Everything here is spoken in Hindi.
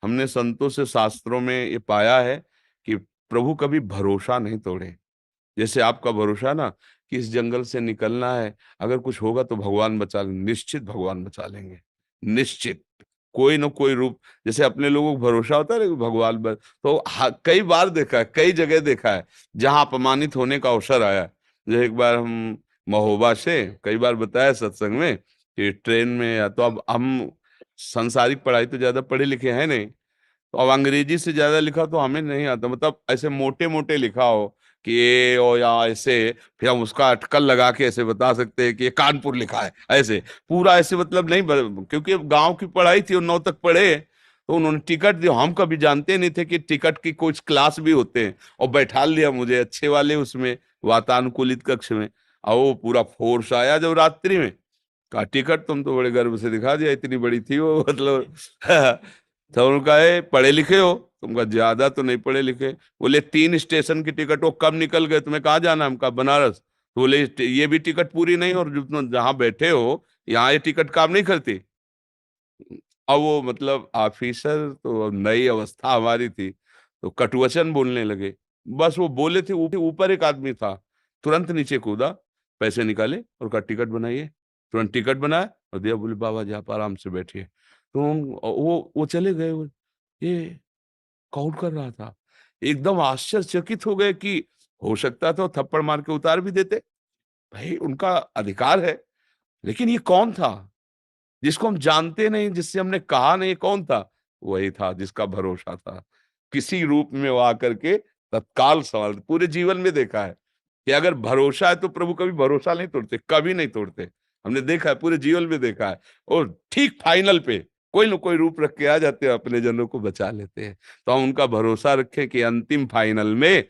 हमने संतों से, शास्त्रों में ये पाया है कि प्रभु कभी भरोसा नहीं तोड़े। जैसे आपका भरोसा ना कि इस जंगल से निकलना है, अगर कुछ होगा तो भगवान बचा लेंगे, निश्चित भगवान बचा लेंगे, निश्चित। कोई न कोई रूप, जैसे अपने लोगों को भरोसा होता है ना कि भगवान तो कई बार देखा है, कई जगह देखा है जहां अपमानित होने का अवसर आया। जैसे एक बार हम महोबा से, कई बार बताया सत्संग में कि ट्रेन में, या तो अब हम संसारिक पढ़ाई तो ज्यादा पढ़े लिखे हैं नहीं, तो अब अंग्रेजी से ज्यादा लिखा तो हमें नहीं आता, मतलब ऐसे मोटे मोटे लिखा हो कि ए ओ या ऐसे, फिर हम उसका अटकल लगा के ऐसे बता सकते हैं कि ये कानपुर लिखा है, ऐसे पूरा ऐसे, मतलब नहीं क्योंकि गांव की पढ़ाई थी और 9 तक पढ़े, तो उन्होंने टिकट दिया। हम कभी जानते नहीं थे कि टिकट की कुछ क्लास भी होते हैं, और बैठा लिया मुझे अच्छे वाले उसमें, वातानुकूलित कक्ष में। और वो पूरा फोर्स आया जब रात्रि में, का टिकट तुम तो बड़े गर्व से दिखा दिया, इतनी बड़ी थी वो, मतलब तो उनका है पढ़े लिखे हो? तुमका ज्यादा तो नहीं पढ़े लिखे। बोले 3 स्टेशन की टिकट, वो कब निकल गए, तुम्हें कहाँ जाना? हमका बनारस। तो बोले ये भी टिकट पूरी नहीं, और जो तुम जहाँ बैठे हो यहाँ ये टिकट काम नहीं करती। अब वो मतलब ऑफिसर, तो नई अवस्था हमारी थी, तो कटुवचन बोलने लगे। बस वो बोले थे, ऊपर एक आदमी था, तुरंत नीचे कूदा, पैसे निकाले और कहा टिकट बनाइए। तुरंत टिकट बनाया और दिया। बोले बाबा जी आप आराम से बैठिए। तो वो चले गए। ये कौन कर रहा था? एकदम आश्चर्यचकित हो गए कि हो सकता था वो थप्पड़ मार के उतार भी देते, भाई उनका अधिकार है। लेकिन ये कौन था जिसको हम जानते नहीं, जिससे हमने कहा नहीं? कौन था? वही था जिसका भरोसा था। किसी रूप में वो आकर के तत्काल सवाल, पूरे जीवन में देखा है कि अगर भरोसा है तो प्रभु कभी भरोसा नहीं तोड़ते, कभी नहीं तोड़ते। हमने देखा है, पूरे जीवन में देखा है। और ठीक फाइनल पे कोई न कोई रूप रख के आ जाते हैं, अपने जनों को बचा लेते हैं। तो हम उनका भरोसा रखें कि अंतिम फाइनल में